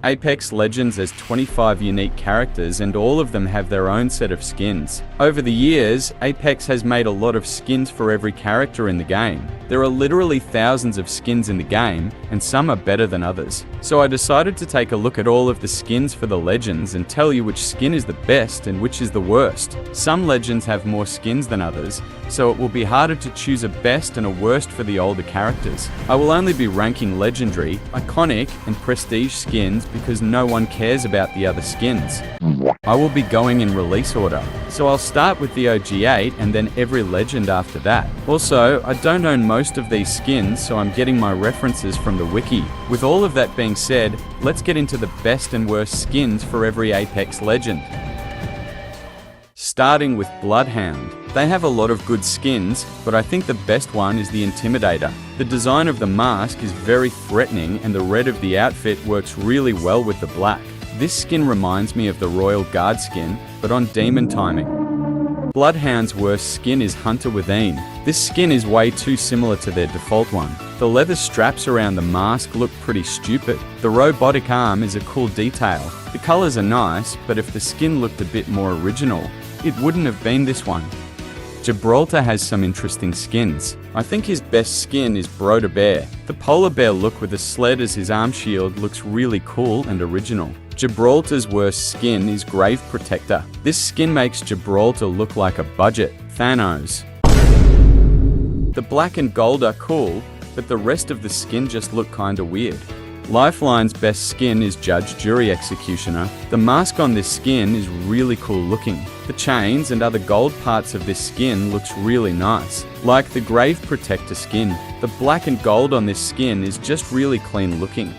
Apex Legends has 25 unique characters and all of them have their own set of skins. Over the years, Apex has made a lot of skins for every character in the game. There are literally thousands of skins in the game, and some are better than others. So I decided to take a look at all of the skins for the Legends and tell you which skin is the best and which is the worst. Some Legends have more skins than others, so it will be harder to choose a best and a worst for the older characters. I will only be ranking Legendary, Iconic, and Prestige skins because no one cares about the other skins. I will be going in release order, so I'll start with the OG8 and then every Legend after that. Also, I don't own most of these skins, so I'm getting my references from the wiki. With all of that being said, let's get into the best and worst skins for every Apex Legend. Starting with Bloodhound. They have a lot of good skins, but I think the best one is the Intimidator. The design of the mask is very threatening and the red of the outfit works really well with the black. This skin reminds me of the Royal Guard skin, but on demon timing. Bloodhound's worst skin is Hunter Within. This skin is way too similar to their default one. The leather straps around the mask look pretty stupid. The robotic arm is a cool detail. The colors are nice, but if the skin looked a bit more original, it wouldn't have been this one. Gibraltar has some interesting skins. I think his best skin is Broda Bear. The polar bear look with a sled as his arm shield looks really cool and original. Gibraltar's worst skin is Grave Protector. This skin makes Gibraltar look like a budget Thanos. The black and gold are cool, but the rest of the skin just look kinda weird. Lifeline's best skin is Judge Jury Executioner. The mask on this skin is really cool looking. The chains and other gold parts of this skin looks really nice. Like the Grave Protector skin, the black and gold on this skin is just really clean looking.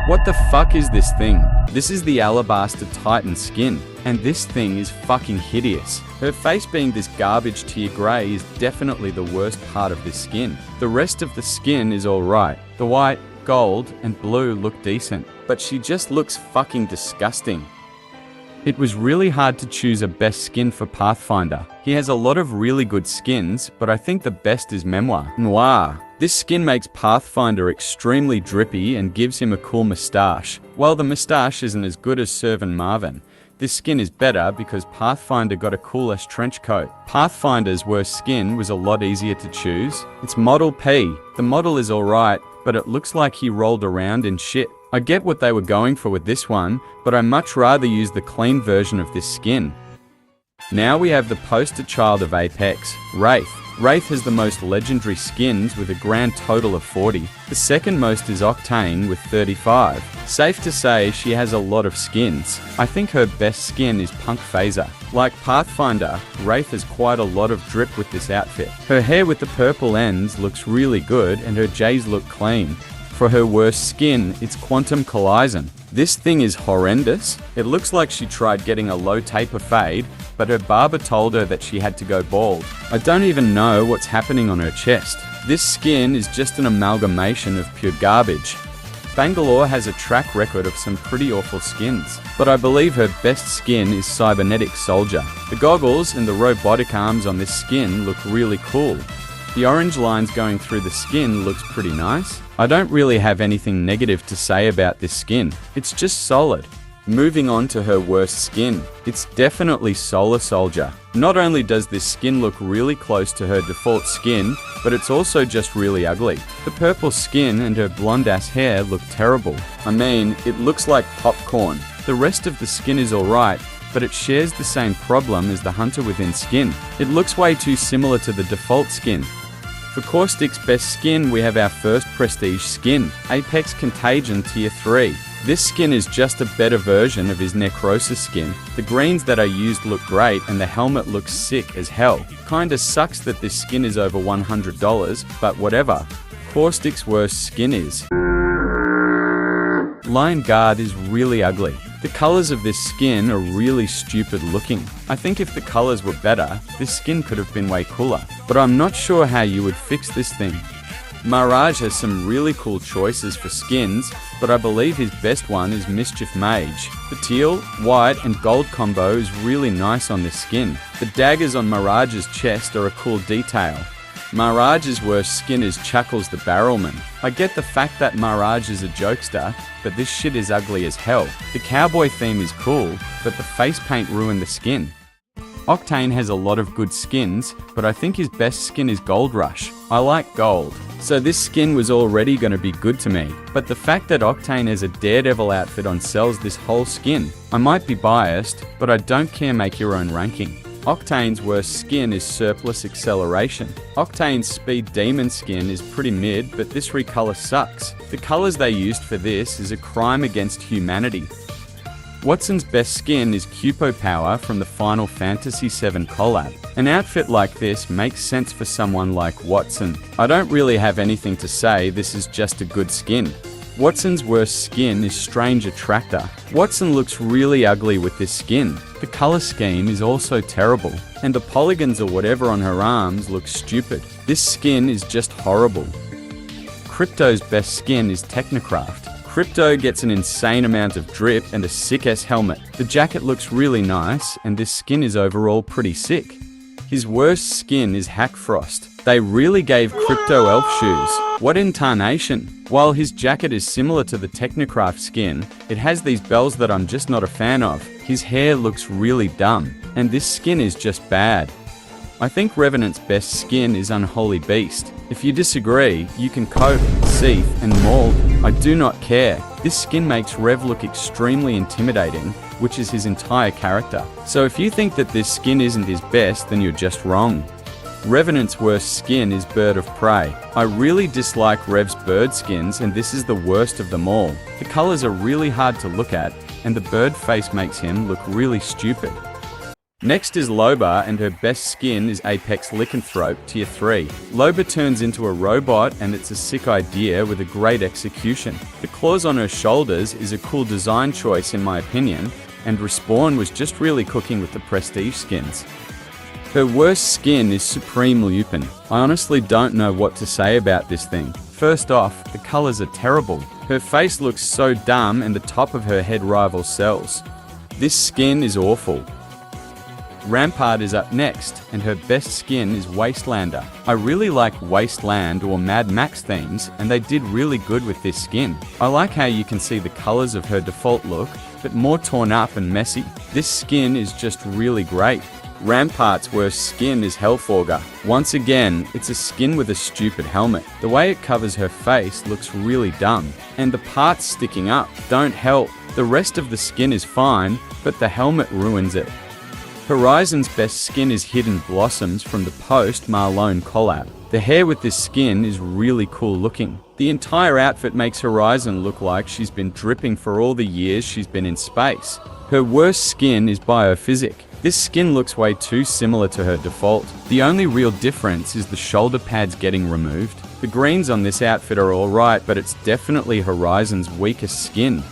What the fuck is this thing? This is the Alabaster Titan skin, and this thing is fucking hideous. Her face being this garbage tier grey is definitely the worst part of this skin. The rest of the skin is alright. The white, gold, and blue look decent, but she just looks fucking disgusting. It was really hard to choose a best skin for Pathfinder. He has a lot of really good skins, but I think the best is Memoir Noir. This skin makes Pathfinder extremely drippy and gives him a cool moustache. While the moustache isn't as good as Servan Marvin, this skin is better because Pathfinder got a cool trench coat. Pathfinder's worst skin was a lot easier to choose. It's Model P. The model is alright, but it looks like he rolled around in shit. I get what they were going for with this one, but I much rather use the clean version of this skin. Now we have the poster child of Apex, Wraith. Wraith has the most legendary skins with a grand total of 40. The second most is Octane with 35. Safe to say she has a lot of skins. I think her best skin is Punk Phaser. Like Pathfinder, Wraith has quite a lot of drip with this outfit. Her hair with the purple ends looks really good and her J's look clean. For her worst skin, it's Quantum Collison. This thing is horrendous. It looks like she tried getting a low taper fade, but her barber told her that she had to go bald. I don't even know what's happening on her chest. This skin is just an amalgamation of pure garbage. Bangalore has a track record of some pretty awful skins, but I believe her best skin is Cybernetic Soldier. The goggles and the robotic arms on this skin look really cool. The orange lines going through the skin looks pretty nice. I don't really have anything negative to say about this skin. It's just solid. Moving on to her worst skin. It's definitely Solar Soldier. Not only does this skin look really close to her default skin, but it's also just really ugly. The purple skin and her blonde ass hair look terrible. I mean, it looks like popcorn. The rest of the skin is alright, but it shares the same problem as the Hunter Within skin. It looks way too similar to the default skin. For Caustic's best skin, we have our first prestige skin, Apex Contagion Tier 3. This skin is just a better version of his Necrosis skin. The greens that I used look great and the helmet looks sick as hell. Kinda sucks that this skin is over $100, but whatever. Caustic's worst skin is Lion Guard is really ugly. The colors of this skin are really stupid looking. I think if the colors were better, this skin could have been way cooler. But I'm not sure how you would fix this thing. Mirage has some really cool choices for skins, but I believe his best one is Mischief Mage. The teal, white and gold combo is really nice on this skin. The daggers on Mirage's chest are a cool detail. Miraj's worst skin is Chuckles the Barrelman. I get the fact that Mirage is a jokester, but this shit is ugly as hell. The cowboy theme is cool, but the face paint ruined the skin. Octane has a lot of good skins, but I think his best skin is Gold Rush. I like gold, so this skin was already going to be good to me. But the fact that Octane has a Daredevil outfit on sells this whole skin. I might be biased, but I don't care, make your own ranking. Octane's worst skin is Surplus Acceleration. Octane's Speed Demon skin is pretty mid, but this recolor sucks. The colors they used for this is a crime against humanity. Watson's best skin is Cupo Power from the Final Fantasy VII collab. An outfit like this makes sense for someone like Watson. I don't really have anything to say, this is just a good skin. Watson's worst skin is Strange Attractor. Watson looks really ugly with this skin. The color scheme is also terrible, and the polygons or whatever on her arms look stupid. This skin is just horrible. Crypto's best skin is Technocraft. Crypto gets an insane amount of drip and a sick-ass helmet. The jacket looks really nice, and this skin is overall pretty sick. His worst skin is Hackfrost. They really gave Crypto elf shoes. What in tarnation? While his jacket is similar to the Technocraft skin, it has these bells that I'm just not a fan of. His hair looks really dumb, and this skin is just bad. I think Revenant's best skin is Unholy Beast. If you disagree, you can cope, seeth, and mauled. I do not care. This skin makes Rev look extremely intimidating, which is his entire character. So if you think that this skin isn't his best, then you're just wrong. Revenant's worst skin is Bird of Prey. I really dislike Rev's bird skins, and this is the worst of them all. The colors are really hard to look at, and the bird face makes him look really stupid. Next is Loba, and her best skin is Apex Lycanthrope Tier 3. Loba turns into a robot, and it's a sick idea with a great execution. The claws on her shoulders is a cool design choice in my opinion, and Respawn was just really cooking with the prestige skins. Her worst skin is Supreme Lupin. I honestly don't know what to say about this thing. First off, the colors are terrible. Her face looks so dumb, and the top of her head rivals Cell's. This skin is awful. Rampart is up next, and her best skin is Wastelander. I really like Wasteland or Mad Max themes, and they did really good with this skin. I like how you can see the colors of her default look, but more torn up and messy. This skin is just really great. Rampart's worst skin is Hellforger. Once again, it's a skin with a stupid helmet. The way it covers her face looks really dumb, and the parts sticking up don't help. The rest of the skin is fine, but the helmet ruins it. Horizon's best skin is Hidden Blossoms from the Post Malone collab. The hair with this skin is really cool looking. The entire outfit makes Horizon look like she's been dripping for all the years she's been in space. Her worst skin is Biophysic. This skin looks way too similar to her default. The only real difference is the shoulder pads getting removed. The greens on this outfit are alright, but it's definitely Horizon's weakest skin.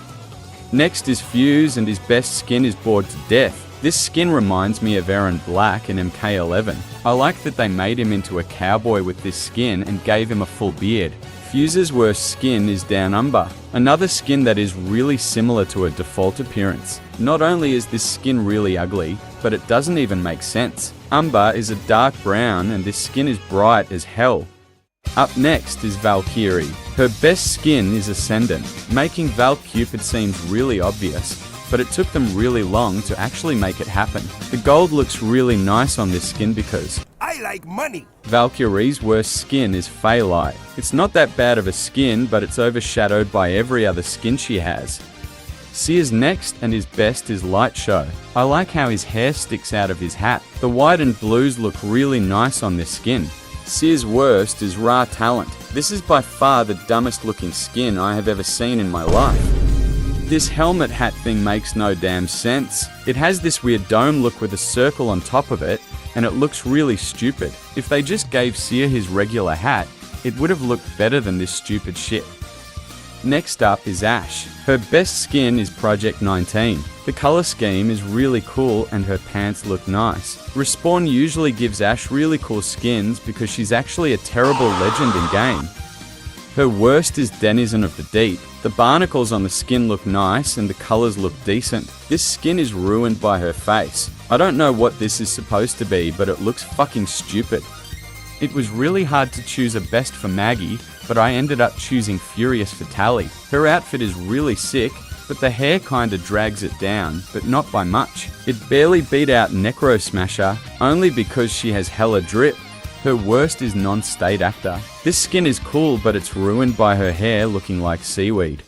Next is Fuse, and his best skin is Bored to Death. This skin reminds me of Aaron Black in MK11. I like that they made him into a cowboy with this skin and gave him a full beard. Fuse's worst skin is Down Umber, another skin that is really similar to her default appearance. Not only is this skin really ugly, but it doesn't even make sense. Umber is a dark brown, and this skin is bright as hell. Up next is Valkyrie. Her best skin is Ascendant. Making Val Cupid seems really obvious, but it took them really long to actually make it happen. The gold looks really nice on this skin because I like money. Valkyrie's worst skin is Phalite. It's not that bad of a skin, but it's overshadowed by every other skin she has. Seer's next, and his best is Light Show. I like how his hair sticks out of his hat. The white and blues look really nice on this skin. Seer's worst is Raw Talent. This is by far the dumbest looking skin I have ever seen in my life. This helmet hat thing makes no damn sense. It has this weird dome look with a circle on top of it, and it looks really stupid. If they just gave Seer his regular hat, it would have looked better than this stupid shit. Next up is Ash. Her best skin is Project 19. The color scheme is really cool and her pants look nice. Respawn usually gives Ash really cool skins because she's actually a terrible legend in game. Her worst is Denizen of the Deep. The barnacles on the skin look nice and the colors look decent. This skin is ruined by her face. I don't know what this is supposed to be, but it looks fucking stupid. It was really hard to choose a best for Maggie, but I ended up choosing Furious for Tally. Her outfit is really sick, but the hair kinda drags it down, but not by much. It barely beat out Necro Smasher, only because she has hella drip. Her worst is non-state actor. This skin is cool, but it's ruined by her hair looking like seaweed.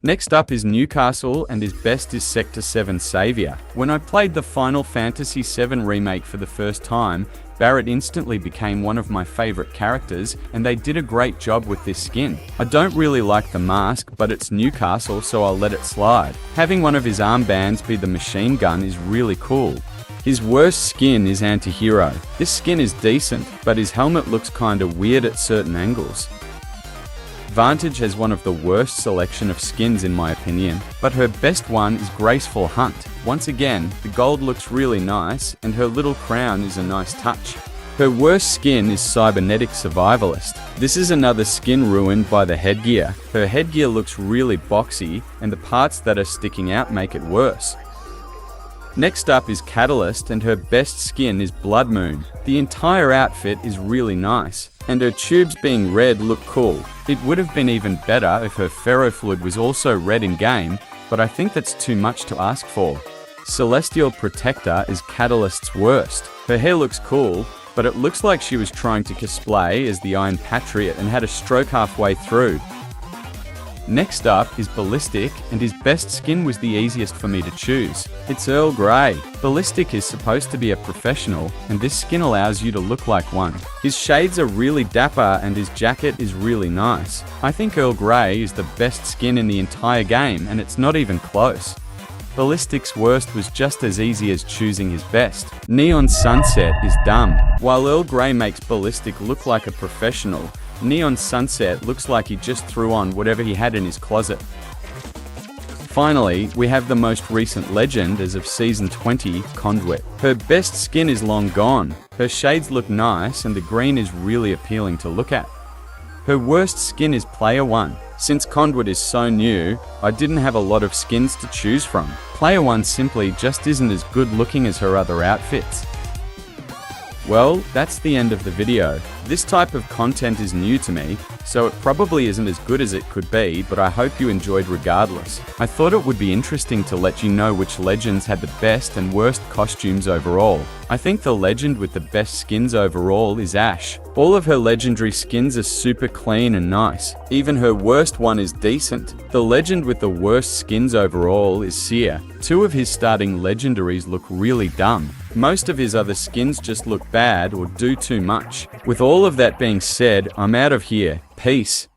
Next up is Newcastle, and his best is Sector 7 Savior. When I played the Final Fantasy VII Remake for the first time, Barrett instantly became one of my favorite characters, and they did a great job with this skin. I don't really like the mask, but it's Newcastle, so I'll let it slide. Having one of his armbands be the machine gun is really cool. His worst skin is Antihero. This skin is decent, but his helmet looks kinda weird at certain angles. Vantage has one of the worst selection of skins in my opinion, but her best one is Graceful Hunt. Once again, the gold looks really nice, and her little crown is a nice touch. Her worst skin is Cybernetic Survivalist. This is another skin ruined by the headgear. Her headgear looks really boxy, and the parts that are sticking out make it worse. Next up is Catalyst, and her best skin is Blood Moon. The entire outfit is really nice, and her tubes being red look cool. It would have been even better if her ferrofluid was also red in game, but I think that's too much to ask for. Celestial Protector is Catalyst's worst. Her hair looks cool, but it looks like she was trying to cosplay as the Iron Patriot and had a stroke halfway through. Next up is Ballistic, and his best skin was the easiest for me to choose. It's Earl Grey. Ballistic is supposed to be a professional, and this skin allows you to look like one. His shades are really dapper, and his jacket is really nice. I think Earl Grey is the best skin in the entire game, and it's not even close. Ballistic's worst was just as easy as choosing his best. Neon Sunset is dumb. While Earl Grey makes Ballistic look like a professional, Neon Sunset looks like he just threw on whatever he had in his closet. Finally, we have the most recent legend as of Season 20, Conduit. Her best skin is long gone. Her shades look nice, and the green is really appealing to look at. Her worst skin is Player 1. Since Conduit is so new, I didn't have a lot of skins to choose from. Player 1 simply just isn't as good looking as her other outfits. Well, that's the end of the video. This type of content is new to me, so it probably isn't as good as it could be, but I hope you enjoyed regardless. I thought it would be interesting to let you know which legends had the best and worst costumes overall. I think the legend with the best skins overall is Ash. All of her legendary skins are super clean and nice. Even her worst one is decent. The legend with the worst skins overall is Seer. Two of his starting legendaries look really dumb. Most of his other skins just look bad or do too much. With all of that being said, I'm out of here. Peace.